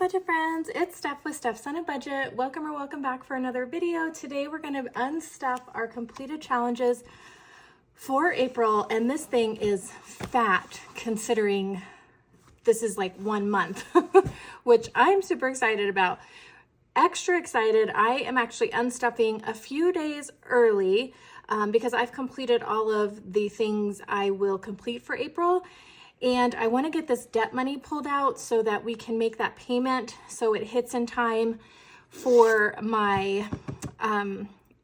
budget friends, it's Steph with Stefsonabudget. Welcome or welcome back for another video. Today we're going to unstuff our completed challenges for April, and this thing is fat considering this is like 1 month, which I'm super excited about. Extra excited, I am actually unstuffing a few days early because I've completed all of the things I will complete for April. And I want to get this debt money pulled out so that we can make that payment so it hits in time for my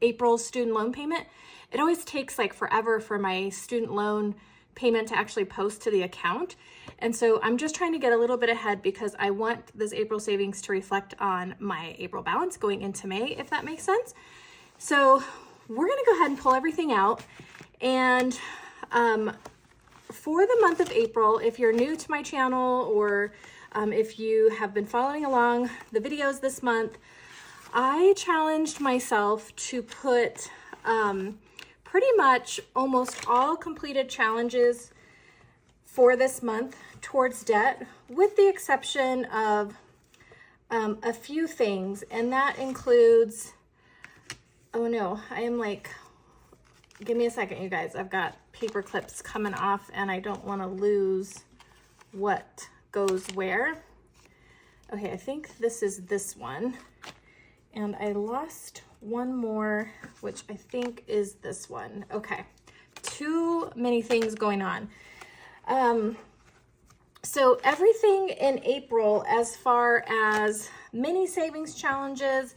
April student loan payment. It always takes like forever for my student loan payment to actually post to the account. And so I'm just trying to get a little bit ahead because I want this April savings to reflect on my April balance going into May, if that makes sense. So we're going to go ahead and pull everything out. And for the month of April, if you're new to my channel or if you have been following along the videos this month, I challenged myself to put pretty much almost all completed challenges for this month towards debt, with the exception of a few things, and that includes, oh no, I am like, give me a second, you guys. I've got paper clips coming off and I don't want to lose what goes where. Okay, I think this is this one. And I lost one more, which I think is this one. Okay, too many things going on. So everything in April, as far as mini savings challenges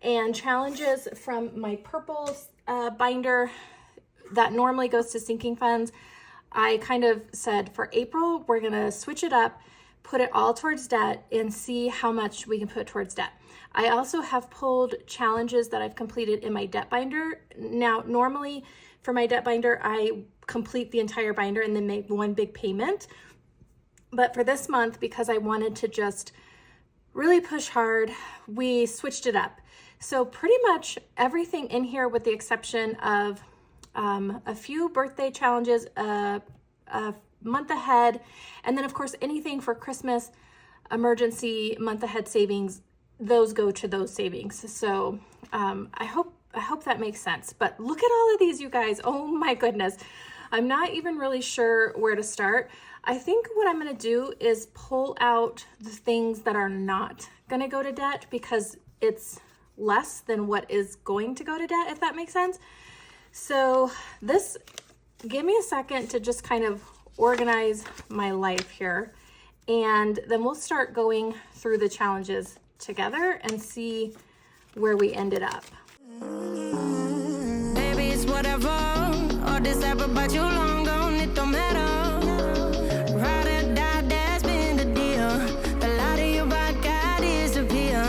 and challenges from my purple binder that normally goes to sinking funds, I kind of said for April, we're gonna switch it up, put it all towards debt and see how much we can put towards debt. I also have pulled challenges that I've completed in my debt binder. Now, normally for my debt binder, I complete the entire binder and then make one big payment. But for this month, because I wanted to just really push hard, we switched it up. So pretty much everything in here, with the exception of a few birthday challenges, a month ahead, and then of course anything for Christmas, emergency, month ahead savings, those go to those savings. So I hope that makes sense. But look at all of these, you guys. Oh my goodness. I'm not even really sure where to start. I think what I'm going to do is pull out the things that are not going to go to debt because it's less than what is going to go to debt, if that makes sense. So this, give me a second to just kind of organize my life here, and then we'll start going through the challenges together and see where we ended up. Baby, it's whatever. All this ever about you long gone, it don't matter. Ride or die, that's been the deal. The light of your back got disappear.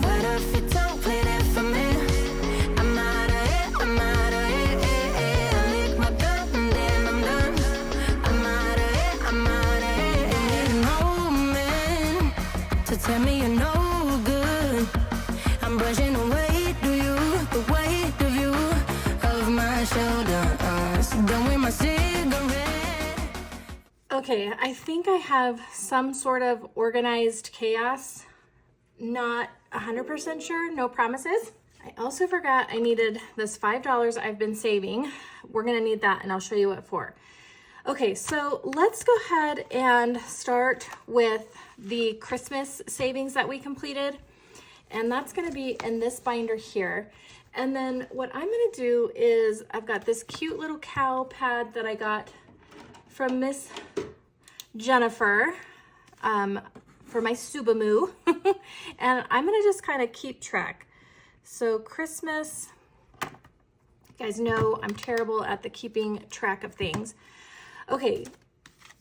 But if it don't play that for me, I'm out of it, I'm out of it. I lick my gun and then I'm done. I'm out of it, I'm out of it. And no man to tell me you're no good. I'm brushing away to you, the weight of you of my shoulder. Done with my cigarette. Okay, I think I have some sort of organized chaos. Not 100% sure, no promises. I also forgot I needed this $5 I've been saving. We're gonna need that and I'll show you what for. Okay, so let's go ahead and start with the Christmas savings that we completed. And that's gonna be in this binder here. And then what I'm gonna do is, I've got this cute little cow pad that I got from Miss Jennifer for my Subamu. And I'm gonna just kind of keep track. So Christmas, you guys know I'm terrible at the keeping track of things. Okay,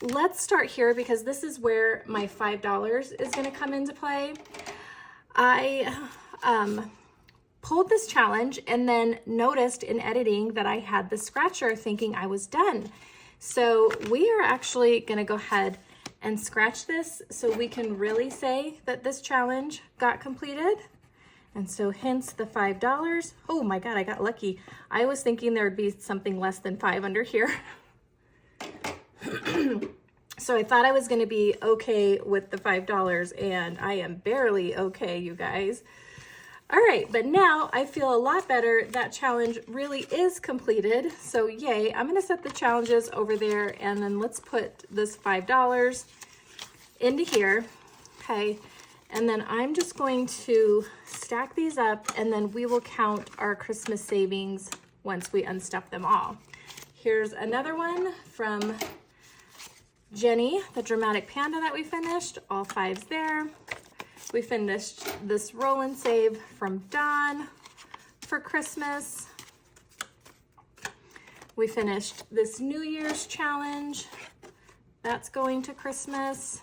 let's start here because this is where my $5 is gonna come into play. I pulled this challenge and then noticed in editing that I had the scratcher, thinking I was done. So we are actually gonna go ahead and scratch this so we can really say that this challenge got completed. And so hence the $5. Oh my God, I got lucky. I was thinking there would be something less than 5 under here. So I thought I was going to be okay with the $5, and I am barely okay, you guys. All right, but now I feel a lot better. That challenge really is completed. So yay, I'm going to set the challenges over there, and then let's put this $5 into here. Okay, and then I'm just going to stack these up, and then we will count our Christmas savings once we unstuff them all. Here's another one from Jenny, the dramatic panda that we finished, all 5s there. We finished this roll and save from Dawn for Christmas. We finished this New Year's challenge. That's going to Christmas.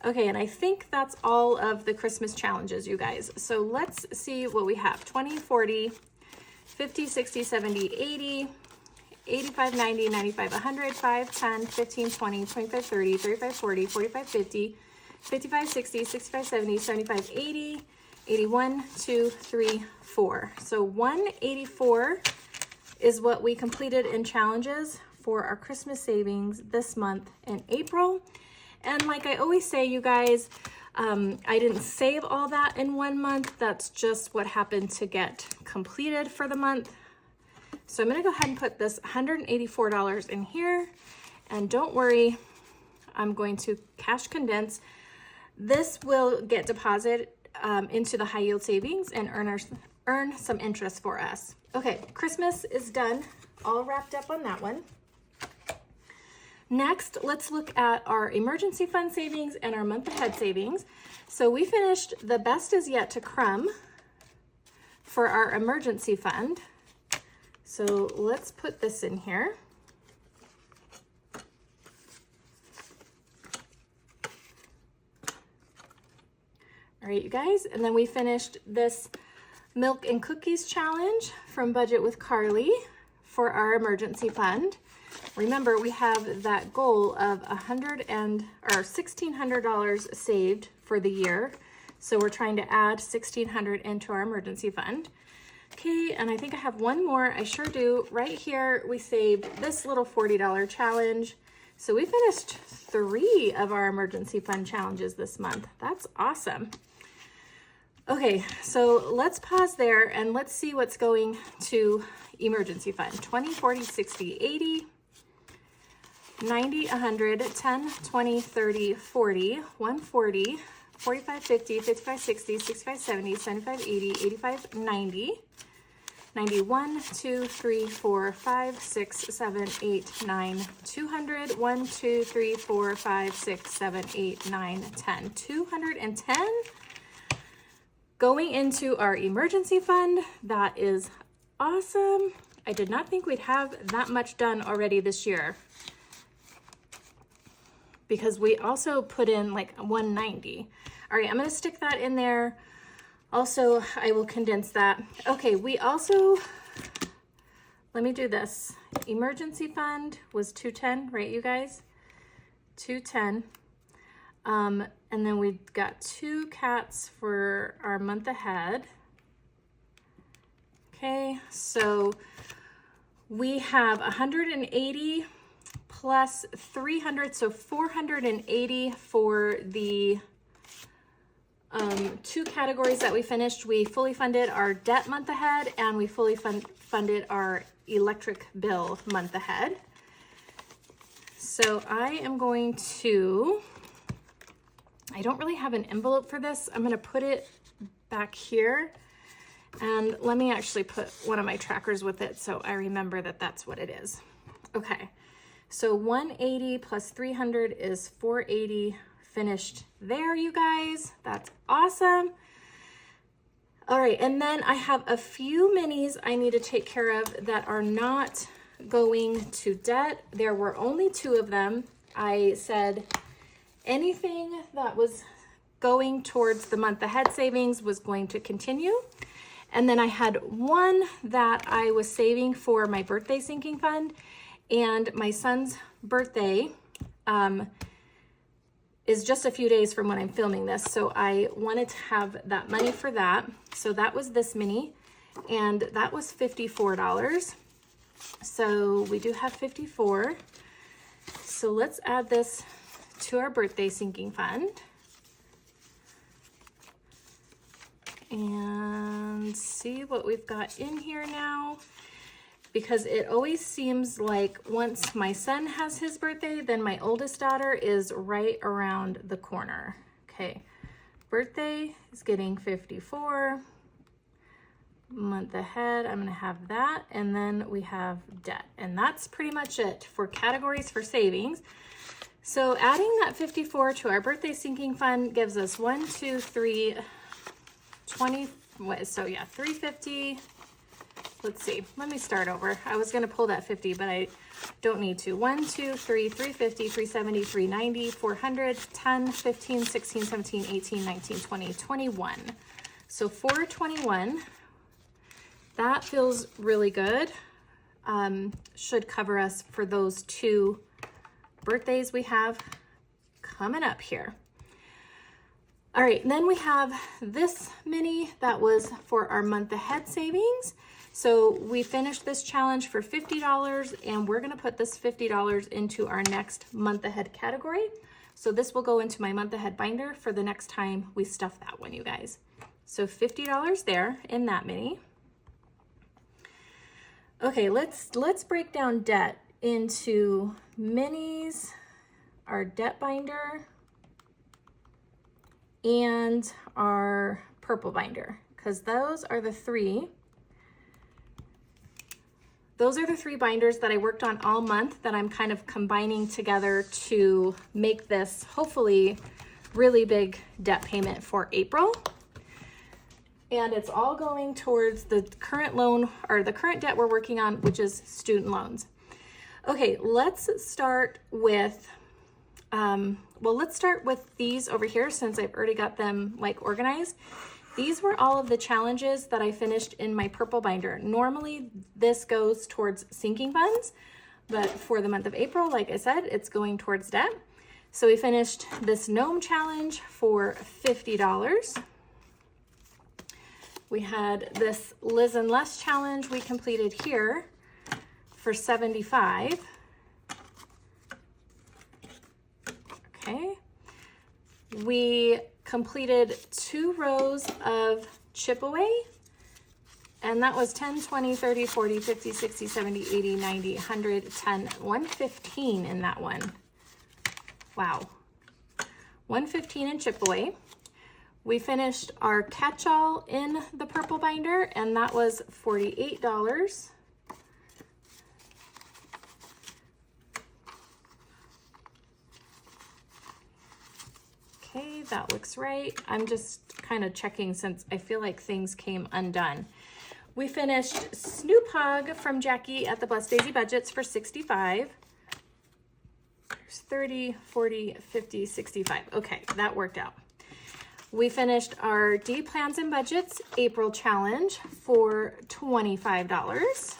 Okay, and I think that's all of the Christmas challenges, you guys. So let's see what we have. 20, 40, 50, 60, 70, 80, 85, 90, 95, 100, 5, 10, 15, 20, 25, 30, 35, 40, 45, 50, 55, 60, 65, 70, 75, 80, 81, 2, 3, 4. So 184 is what we completed in challenges for our Christmas savings this month in April. And like I always say, you guys, I didn't save all that in 1 month. That's just what happened to get completed for the month. So I'm going to go ahead and put this $184 in here. And don't worry, I'm going to cash condense. This will get deposited into the high yield savings and earn some interest for us. Okay, Christmas is done, all wrapped up on that one. Next, let's look at our emergency fund savings and our month ahead savings. So we finished the best is yet to crumb for our emergency fund. So let's put this in here. All right, you guys, and then we finished this milk and cookies challenge from Budget with Carly for our emergency fund. Remember, we have that goal of $1,600 saved for the year. So we're trying to add $1,600 into our emergency fund. Okay, and I think I have one more. I sure do. Right here, we saved this little $40 challenge. So we finished 3 of our emergency fund challenges this month. That's awesome. Okay, so let's pause there and let's see what's going to emergency fund. 20, 40, 60, 80, 90, 100, 10, 20, 30, 40, 140, 45, 50, 55, 60, 65, 70, 75, 80, 85, 90, 91, 2, 3, 4, 5, 6, 7, 8, 9, 200, 1, 2, 3, 4, 5, 6, 7, 8, 9, 10, 210 going into our emergency fund. That is awesome. I did not think we'd have that much done already this year, because we also put in like 190. All right, I'm gonna stick that in there. Also, I will condense that. Okay, we also, let me do this. Emergency fund was 210, right, you guys? 210. And then we got 2 cats for our month ahead. Okay, so we have 180 plus 300, so 480 for the 2 categories that we finished. We fully funded our debt month ahead, and we fully funded our electric bill month ahead. So I am going to, I don't really have an envelope for this. I'm gonna put it back here, and let me actually put one of my trackers with it so I remember that that's what it is. Okay, so 180 plus 300 is 480 finished there, you guys. That's awesome. All right, and then I have a few minis I need to take care of that are not going to debt. There were only 2 of them. I said anything that was going towards the month ahead savings was going to continue. And then I had one that I was saving for my birthday sinking fund, and my son's birthday is just a few days from when I'm filming this. So I wanted to have that money for that. So that was this mini, and that was $54. So we do have 54. So let's add this to our birthday sinking fund. And see what we've got in here now. Because it always seems like once my son has his birthday, then my oldest daughter is right around the corner. Okay, birthday is getting 54. Month ahead, I'm gonna have that. And then we have debt. And that's pretty much it for categories for savings. So adding that 54 to our birthday sinking fund gives us 1, 2, 3, 20, so yeah, 350. Let's see, let me start over. I was gonna pull that 50, but I don't need to. 1, 2, 3, 350, 370, 390, 400, 10, 15, 16, 17, 18, 19, 20, 21. So 421, that feels really good. Should cover us for those 2 birthdays we have coming up here. All right, and then we have this mini that was for our month ahead savings. So we finished this challenge for $50 and we're gonna put this $50 into our next month ahead category. So this will go into my month ahead binder for the next time we stuff that one, you guys. So $50 there in that mini. Okay, let's break down debt into minis, our debt binder, and our purple binder, because those are the three binders that I worked on all month that I'm kind of combining together to make this hopefully really big debt payment for April. And it's all going towards the current loan or the current debt we're working on, which is student loans. Okay, let's start with, let's start with these over here since I've already got them like organized. These were all of the challenges that I finished in my purple binder. Normally this goes towards sinking funds, but for the month of April, like I said, it's going towards debt. So we finished this gnome challenge for $50. We had this Liz and Les challenge we completed here for $75. Okay. We completed 2 rows of chip away, and that was 10, 20, 30, 40, 50, 60, 70, 80, 90, 100, 10, 115 in that one. Wow. 115 in chip away. We finished our catch-all in the purple binder, and that was $48. Okay, that looks right. I'm just kind of checking since I feel like things came undone. We finished Snoop Hug from Jackie at the Blessed Daisy Budgets for $65. There's 30, 40, 50, 65. Okay, that worked out. We finished our D Plans and Budgets April challenge for $25.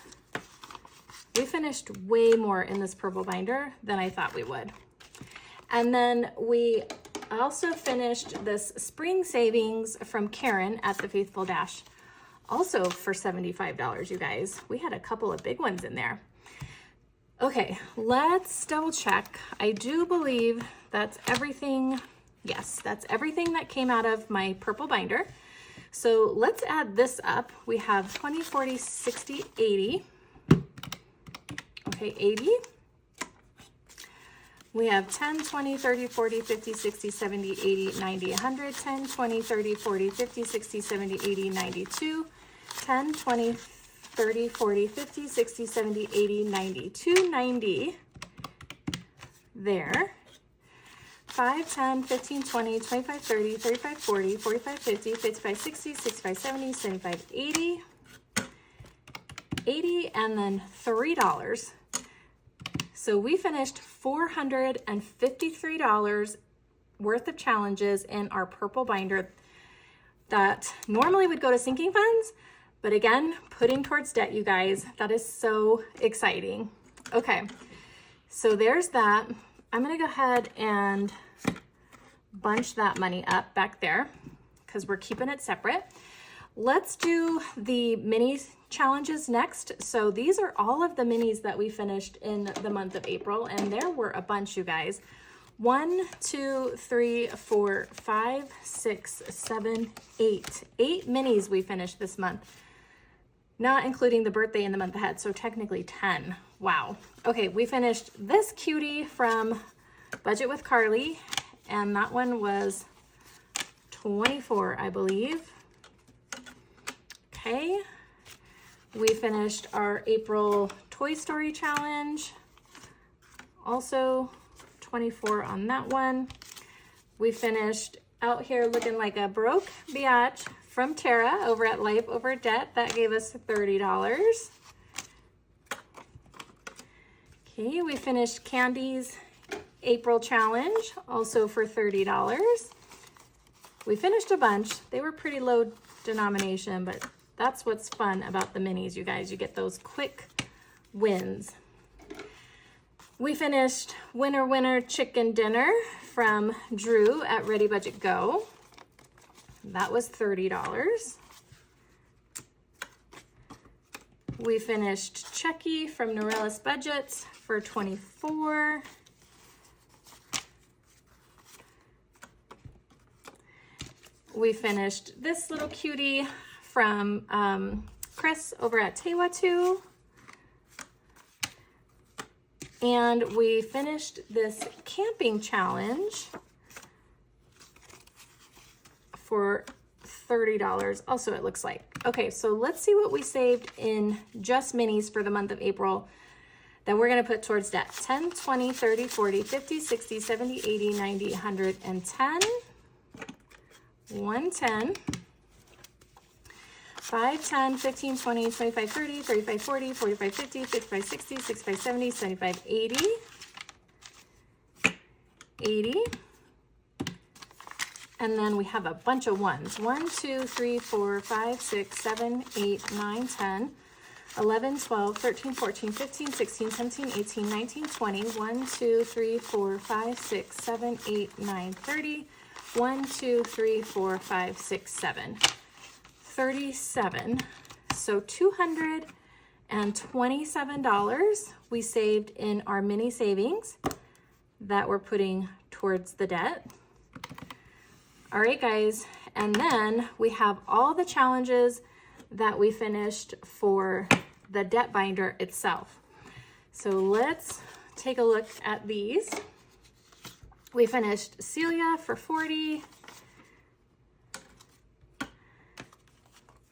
We finished way more in this purple binder than I thought we would. And then we also finished this spring savings from Karen at the Faithful Dash, also for $75, you guys. We had a couple of big ones in there. Okay, let's double check. I do believe that's everything. Yes, that's everything that came out of my purple binder. So let's add this up. We have 20, 40, 60, 80. Okay, 80. We have 10, 20, 30, 40, 50, 60, 70, 80, 90, 100, 10, 20, 30, 40, 50, 60, 70, 80, 92, 10, 20, 30, 40, 50, 60, 70, 80, 92, 90 there. 5, 10, 15, 20, 25, 30, 35, 40, 45, 50, 55, 60, 65, 70, 75, 80, 80, and then $3. So we finished $453 worth of challenges in our purple binder that normally would go to sinking funds, but again, putting towards debt, you guys. That is so exciting. Okay, so there's that. I'm gonna go ahead and bunch that money up back there because we're keeping it separate. Let's do the mini challenges next. So these are all of the minis that we finished in the month of April, and there were a bunch, you guys. 1, 2, 3, 4, 5, 6, 7, 8. 8 minis we finished this month, not including the birthday in the month ahead, so technically 10. Wow. Okay, we finished this cutie from Budget with Carly, and that one was 24, I believe. Okay, we finished our April Toy Story challenge, also 24 on that one. We finished Out Here Looking Like a Broke Biatch from Tara over at Life Over Debt. That gave us $30. Okay, we finished Candy's April challenge, also for $30. We finished a bunch. They were pretty low denomination, but that's what's fun about the minis, you guys. You get those quick wins. We finished Winner Winner Chicken Dinner from Drew at Ready Budget Go. That was $30. We finished Chucky from Norella's Budgets for $24. We finished this little cutie from Chris over at Tewatu. And we finished this camping challenge for $30 also, it looks like. Okay, so let's see what we saved in just minis for the month of April that we're gonna put towards debt. 10, 20, 30, 40, 50, 60, 70, 80, 90, 110, 110, 5, 10, 15, 20, 25, 30, 35, 40, 45, 50, 55, 60, 65, 70, 75, 80, 80. And then we have a bunch of ones. 1, 2, 3, 4, 5, 6, 7, 8, 9, 10, 11, 12, 13, 14, 15, 16, 17, 18, 19, 20. 1, 2, 3, 4, 5, 6, 7, 8, 9, 30. 1, 2, 3, 4, 5, 6, 7. 37. So $227 we saved in our mini savings that we're putting towards the debt. All right, guys, and then we have all the challenges that we finished for the debt binder itself. So let's take a look at these. We finished Celia for $40.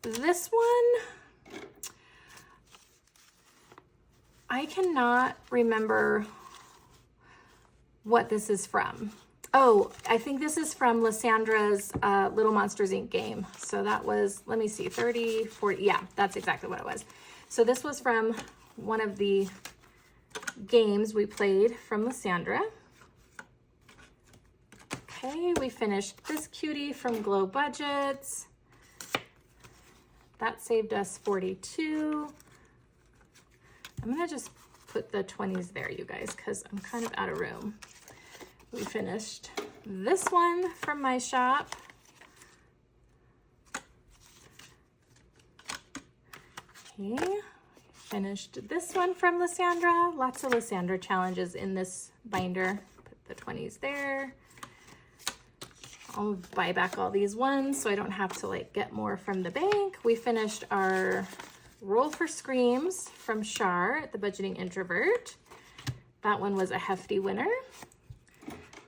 This one, I cannot remember what this is from. Oh, I think this is from Lysandra's Little Monsters Inc. game. So that was, let me see, 30, 40, yeah, that's exactly what it was. So this was from one of the games we played from Lysandra. Okay, we finished this cutie from Glow Budgets. That saved us $42. I'm gonna just put the 20s there, you guys, because I'm kind of out of room. We finished this one from my shop. Okay, finished this one from Lysandra. Lots of Lysandra challenges in this binder. Put the 20s there. I'll buy back all these ones so I don't have to like get more from the bank. We finished our Roll for Screams from Char at the Budgeting Introvert. That one was a hefty winner.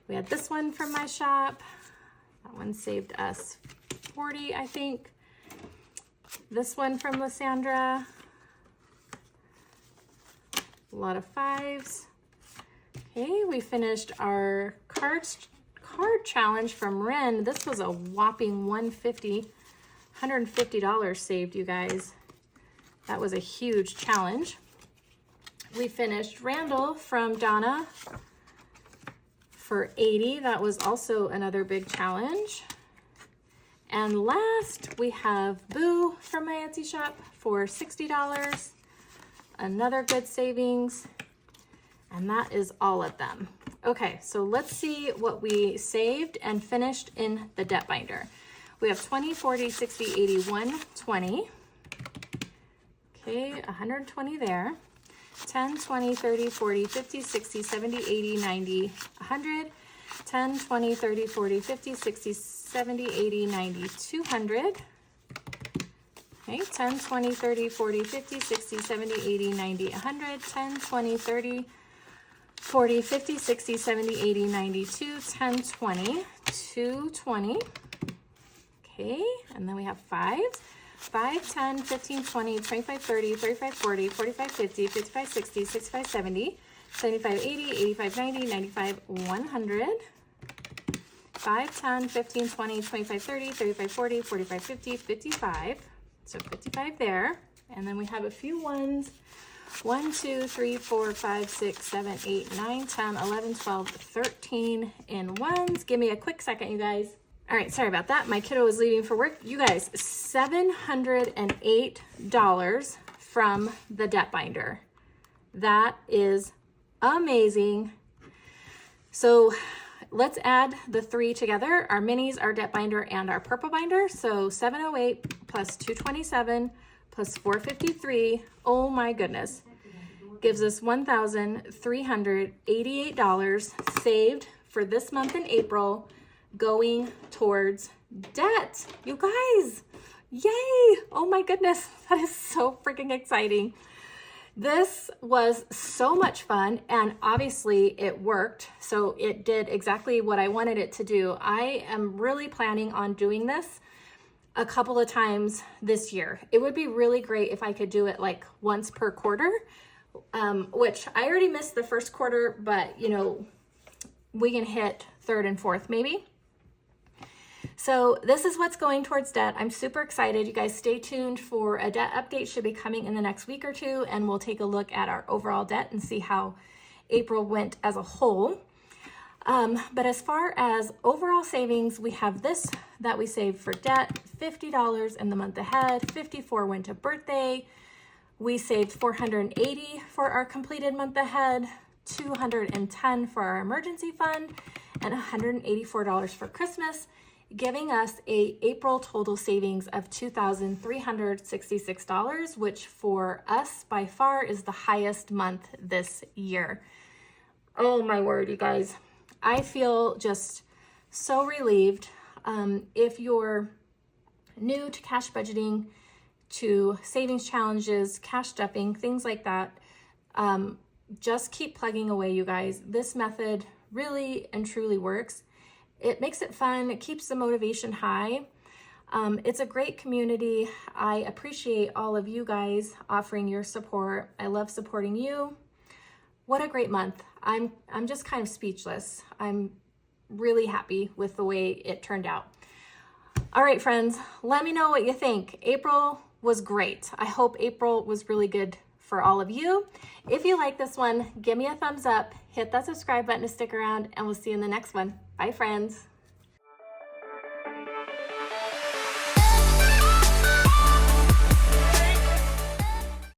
We had this one from my shop. That one saved us 40, I think. This one from Lysandra. A lot of 5s. Okay, we finished our card challenge from Ren. This was a whopping $150 saved, you guys. That was a huge challenge. We finished Randall from Donna for $80. That was also another big challenge. And last, we have Boo from my Etsy shop for $60. Another good savings. And that is all of them. Okay, so let's see what we saved and finished in the debt binder. We have 20, 40, 60, 80, 120. Okay, 120 there. 10, 20, 30, 40, 50, 60, 70, 80, 90, 100. 10, 20, 30, 40, 50, 60, 70, 80, 90, 200. Okay, 10, 20, 30, 40, 50, 60, 70, 80, 90, 100. 10, 20, 30, 40, 50, 60, 70, 80, 92, 10, 20, 220. Okay, and then we have 5s. 5, 10, 15, 20, 25, 30, 35, 40, 45, 50, 55, 60, 65, 70, 75, 80, 85, 90, 95, 100. 5, 10, 15, 20, 25, 30, 35, 40, 45, 50, 55. So 55 there. And then we have a few ones. 1, 2, 3, 4, 5, 6, 7, 8, 9, 10, 11, 12, 13 in ones. Give me a quick second, you guys. All right, sorry about that. My kiddo is leaving for work. You guys, $708 from the debt binder. That is amazing. So let's add the 3 together, our minis, our debt binder, and our purple binder. So 708 plus 227 plus 453, oh my goodness, gives us $1,388 saved for this month in April, going towards debt. You guys, yay! Oh my goodness, that is so freaking exciting. This was so much fun, and obviously it worked. So it did exactly what I wanted it to do. I am really planning on doing this a couple of times this year. It would be really great if I could do it like once per quarter, which I already missed the first quarter, but you know, we can hit third and fourth maybe. So this is what's going towards debt. I'm super excited. You guys stay tuned for a debt update. Should be coming in the next week or two, and we'll take a look at our overall debt and see how April went as a whole. But as far as overall savings, we have this that we saved for debt, $50 in the month ahead, $54 went to birthday. We saved $480 for our completed month ahead, $210 for our emergency fund, and $184 for Christmas, giving us a April total savings of $2,366, which for us by far is the highest month this year. Oh my word, you guys. I feel just so relieved. If you're new to cash budgeting, to savings challenges, cash stuffing, things like that, just keep plugging away, you guys. This method really and truly works. It makes it fun. It keeps the motivation high. It's a great community. I appreciate all of you guys offering your support. I love supporting you. What a great month. I'm just kind of speechless. I'm really happy with the way it turned out. All right, friends, let me know what you think. April was great. I hope April was really good for all of you. If you like this one, give me a thumbs up, hit that subscribe button to stick around, and we'll see you in the next one. Bye, friends.